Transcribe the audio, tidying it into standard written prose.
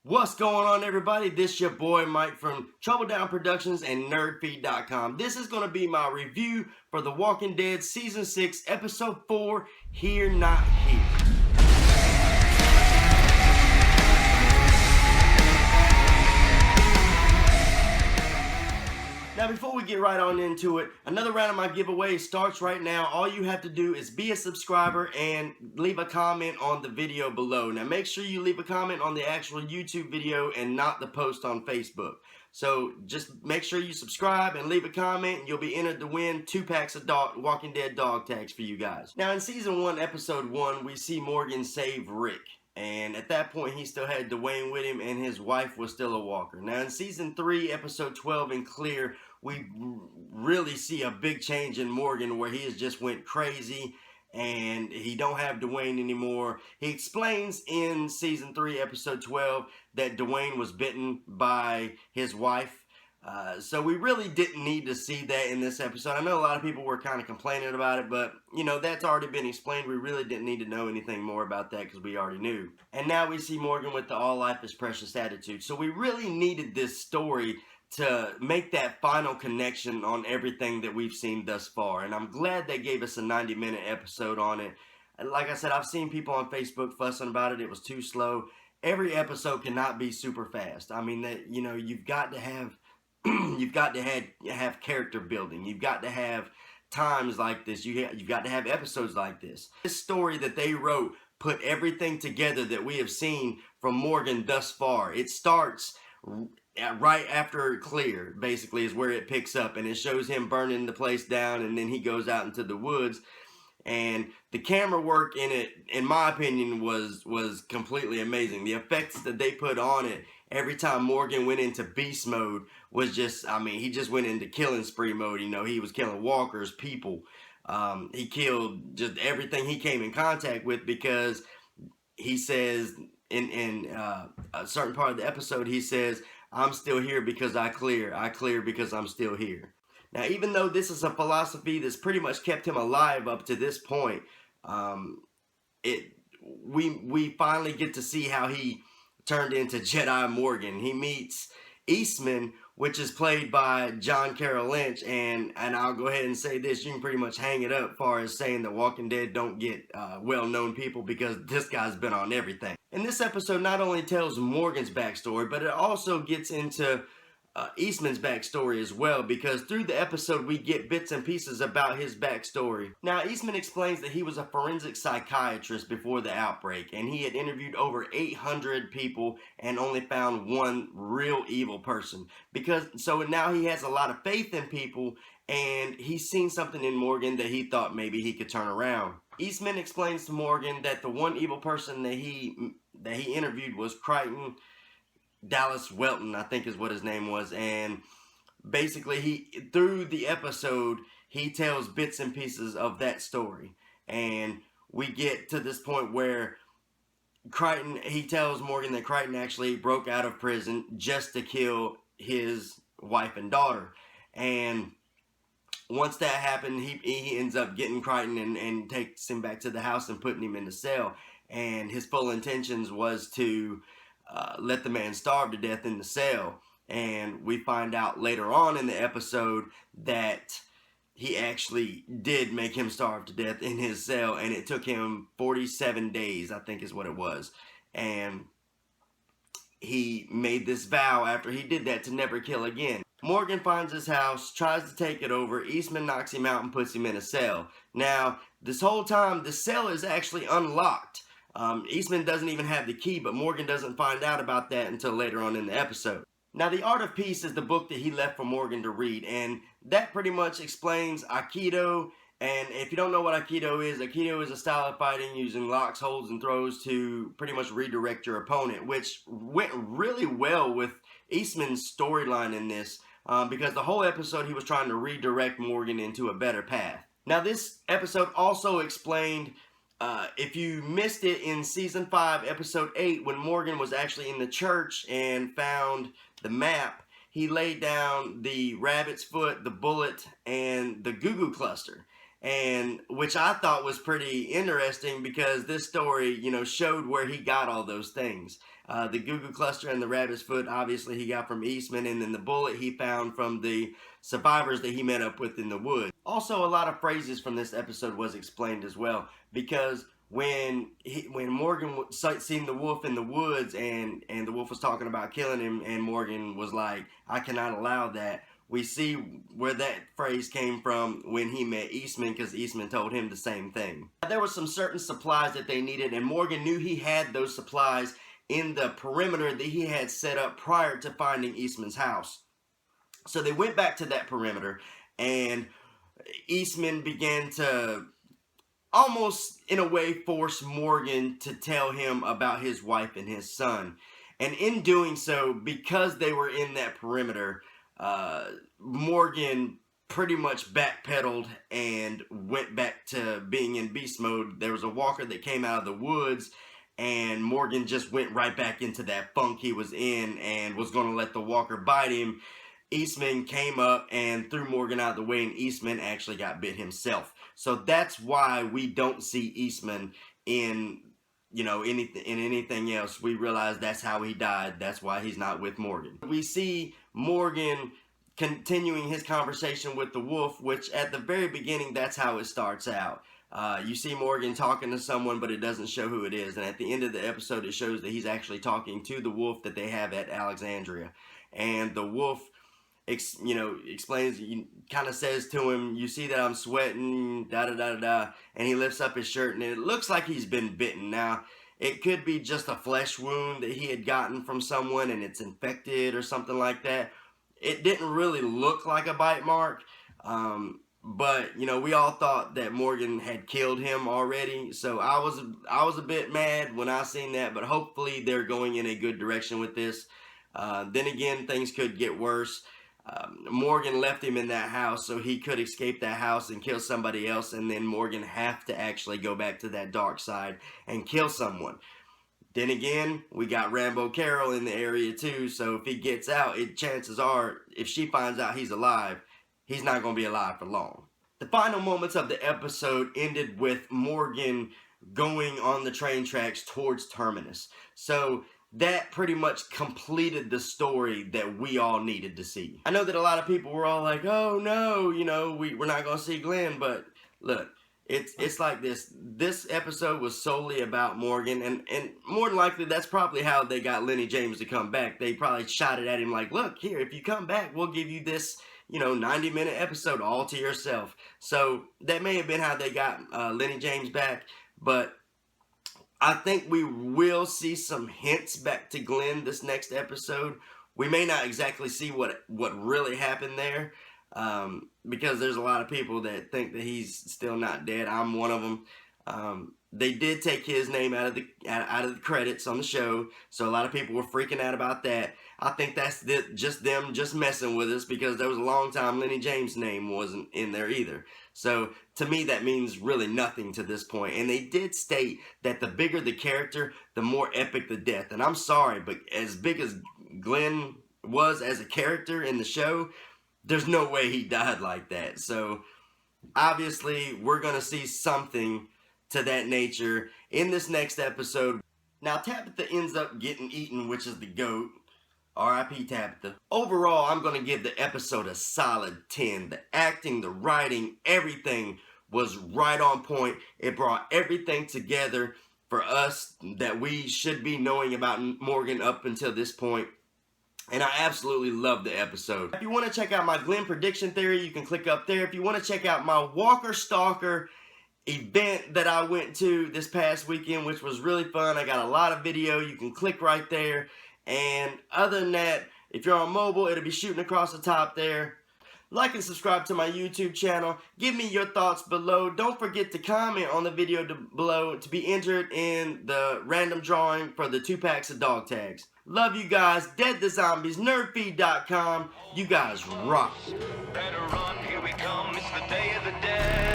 What's going on, everybody? This your boy Mike from Trouble Down Productions and NerdFeed.com. This is going to be my review for The Walking Dead Season 6, Episode 4, Here Not Here. Now, before we get right on into it, another round of my giveaway starts right now. All you have to do is be a subscriber and leave a comment on the video below. Now, make sure you leave a comment on the actual YouTube video and not the post on Facebook. So, just make sure you subscribe and leave a comment, and you'll be entered to win 2 packs of Walking Dead dog tags for you guys. Now, in Season 1, Episode 1, we see Morgan save Rick. And at that point, he still had Dwayne with him, and his wife was still a walker. Now, in Season 3, Episode 12, in Clear, we really see a big change in Morgan, where he has just went crazy, and he don't have Dwayne anymore. He explains in Season 3, Episode 12, that Dwayne was bitten by his wife. So we really didn't need to see that in this episode. I know a lot of people were kind of complaining about it, but, you know, that's already been explained. We really didn't need to know anything more about that because we already knew. And now we see Morgan with the all life is precious attitude. So we really needed this story to make that final connection on everything that we've seen thus far. And I'm glad they gave us a 90-minute episode on it. Like I said, I've seen people on Facebook fussing about it. It was too slow. Every episode cannot be super fast. I mean, that, you know, you've got to have have character building. You've got to have times like this. You've got to have episodes like this. This story that they wrote put everything together that we have seen from Morgan thus far. It starts right after Clear, basically, is where it picks up, and it shows him burning the place down, and then he goes out into the woods. And the camera work in it, in my opinion, was completely amazing. The effects that they put on it every time Morgan went into beast mode was just, I mean, he just went into killing spree mode. You know, he was killing walkers, people. He killed just everything he came in contact with, because he says in a certain part of the episode, he says, "I'm still here because I clear. I clear because I'm still here." Now, even though this is a philosophy that's pretty much kept him alive up to this point, we finally get to see how he turned into Jedi Morgan. He meets Eastman, which is played by John Carroll Lynch, and I'll go ahead and say this: you can pretty much hang it up as far as saying that Walking Dead don't get well-known people, because this guy's been on everything. And this episode not only tells Morgan's backstory, but it also gets into Eastman's backstory as well, because through the episode we get bits and pieces about his backstory. Now, Eastman explains that he was a forensic psychiatrist before the outbreak, and he had interviewed over 800 people and only found one real evil person. So now he has a lot of faith in people, and he's seen something in Morgan that he thought maybe he could turn around. Eastman explains to Morgan that the one evil person that he interviewed was Crichton Dallas Welton, I think is what his name was. And basically, through the episode, he tells bits and pieces of that story. And we get to this point where he tells Morgan that Crichton actually broke out of prison just to kill his wife and daughter. And once that happened, he ends up getting Crichton and takes him back to the house and putting him in the cell. And his full intentions was to let the man starve to death in the cell. And we find out later on in the episode that he actually did make him starve to death in his cell, and it took him 47 days, I think is what it was. And he made this vow after he did that to never kill again. Morgan finds his house, tries to take it over. Eastman knocks him out and puts him in a cell. Now, this whole time, the cell is actually unlocked. Eastman doesn't even have the key, but Morgan doesn't find out about that until later on in the episode. Now, The Art of Peace is the book that he left for Morgan to read, and that pretty much explains Aikido. And if you don't know what Aikido is a style of fighting using locks, holds, and throws to pretty much redirect your opponent, which went really well with Eastman's storyline in this, because the whole episode he was trying to redirect Morgan into a better path. Now, this episode also explained, if you missed it in Season 5, Episode 8, when Morgan was actually in the church and found the map, he laid down the rabbit's foot, the bullet, and the goo-goo cluster. And which I thought was pretty interesting, because this story, you know, showed where he got all those things. The Goo Goo Cluster and the Rabbit's Foot, obviously, he got from Eastman, and then the bullet he found from the survivors that he met up with in the woods. Also, a lot of phrases from this episode was explained as well, because when Morgan seen the wolf in the woods and the wolf was talking about killing him, and Morgan was like, I cannot allow that. We see where that phrase came from when he met Eastman, because Eastman told him the same thing. There were some certain supplies that they needed, and Morgan knew he had those supplies in the perimeter that he had set up prior to finding Eastman's house. So they went back to that perimeter, and Eastman began to almost, in a way, force Morgan to tell him about his wife and his son. And in doing so, because they were in that perimeter, Morgan pretty much backpedaled and went back to being in beast mode. There was a walker that came out of the woods, and Morgan just went right back into that funk he was in and was going to let the walker bite him. Eastman came up and threw Morgan out of the way, and Eastman actually got bit himself. So that's why we don't see Eastman in, you know, anything else. We realize that's how he died. That's why he's not with Morgan. We see Morgan continuing his conversation with the wolf, which at the very beginning, that's how it starts out. You see Morgan talking to someone, but it doesn't show who it is. And at the end of the episode, it shows that he's actually talking to the wolf that they have at Alexandria. And the wolf, explains, kind of says to him, you see that I'm sweating, da-da-da-da-da. And he lifts up his shirt, and it looks like he's been bitten. Now, it could be just a flesh wound that he had gotten from someone, and it's infected or something like that. It didn't really look like a bite mark. But, we all thought that Morgan had killed him already. So I was a bit mad when I seen that, but hopefully they're going in a good direction with this. Then again, things could get worse. Morgan left him in that house, so he could escape that house and kill somebody else, and then Morgan have to actually go back to that dark side and kill someone. Then again, we got Rambo Carol in the area too, so if he gets out, chances are, if she finds out he's alive, he's not going to be alive for long. The final moments of the episode ended with Morgan going on the train tracks towards Terminus. So that pretty much completed the story that we all needed to see. I know that a lot of people were all like, oh no, we're not going to see Glenn, but look, it's like this. This episode was solely about Morgan, and more than likely that's probably how they got Lenny James to come back. They probably shot it at him like, look, here, if you come back, we'll give you this 90-minute episode all to yourself. So that may have been how they got Lenny James back, but I think we will see some hints back to Glenn this next episode. We may not exactly see what really happened there, because there's a lot of people that think that he's still not dead. I'm one of them. They did take his name out of the credits on the show, so a lot of people were freaking out about that. I think that's just them just messing with us, because there was a long time Lenny James' name wasn't in there either. So to me, that means really nothing to this point. And they did state that the bigger the character, the more epic the death. And I'm sorry, but as big as Glenn was as a character in the show, there's no way he died like that. So obviously, we're going to see something to that nature in this next episode. Now, Tabitha ends up getting eaten, which is the GOAT. R.I.P. Tabitha. Overall, I'm going to give the episode a solid 10. The acting, the writing, everything was right on point. It brought everything together for us that we should be knowing about Morgan up until this point. And I absolutely love the episode. If you want to check out my Glenn prediction theory, you can click up there. If you want to check out my Walker Stalker event that I went to this past weekend, which was really fun, I got a lot of video. You can click right there. And other than that, if you're on mobile, it'll be shooting across the top there. Like and subscribe to my YouTube channel. Give me your thoughts below. Don't forget to comment on the video below to be entered in the random drawing for the 2 packs of dog tags. Love you guys. Dead to Zombies, nerdfeed.com. You guys rock. Better run, here we come, it's the day of the dead.